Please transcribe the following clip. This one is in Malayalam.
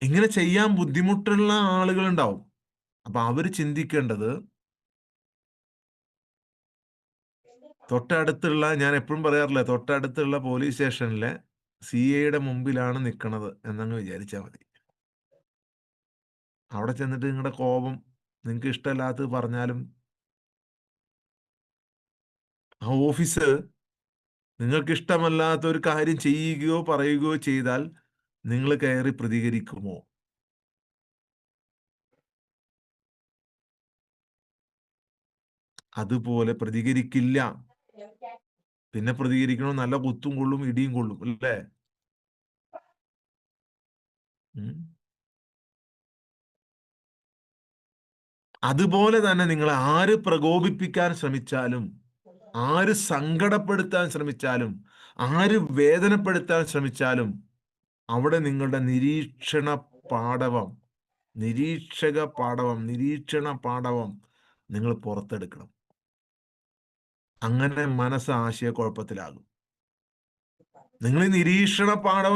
ഇങ്ങനെ ചെയ്യാൻ ബുദ്ധിമുട്ടുള്ള ആളുകളുണ്ടാവും. അപ്പൊ അവര് ചിന്തിക്കേണ്ടത്, തൊട്ടടുത്തുള്ള, ഞാൻ എപ്പോഴും പറയാറില്ല, തൊട്ടടുത്തുള്ള പോലീസ് സ്റ്റേഷനിലെ CIയുടെ മുമ്പിലാണ് നിൽക്കണത് എന്നങ്ങ് വിചാരിച്ചാൽ മതി. അവിടെ ചെന്നിട്ട് നിങ്ങളുടെ കോപം, നിങ്ങൾക്ക് ഇഷ്ടമില്ലാത്തത് പറഞ്ഞാലും ആ ഓഫീസ് നിങ്ങൾക്ക് ഇഷ്ടമല്ലാത്ത ഒരു കാര്യം ചെയ്യുകയോ പറയുകയോ ചെയ്താൽ നിങ്ങൾ കയറി പ്രതികരിക്കുമോ? അതുപോലെ പ്രതികരിക്കില്ല. പിന്നെ പ്രതികരിക്കണോ, നല്ല കുത്തും കൊള്ളും, ഇടിയും കൊള്ളും, അല്ലേ? അതുപോലെ തന്നെ നിങ്ങൾ ആര് പ്രകോപിപ്പിക്കാൻ ശ്രമിച്ചാലും, ആര് സങ്കടപ്പെടുത്താൻ ശ്രമിച്ചാലും, ആര് വേദനപ്പെടുത്താൻ ശ്രമിച്ചാലും, അവിടെ നിങ്ങളുടെ പാടവം നിരീക്ഷണ പാടവം നിങ്ങൾ പുറത്തെടുക്കണം. അങ്ങനെ മനസ്സ് ആശയക്കുഴപ്പത്തിലാകും. നിങ്ങൾ ഈ നിരീക്ഷണ പാടവം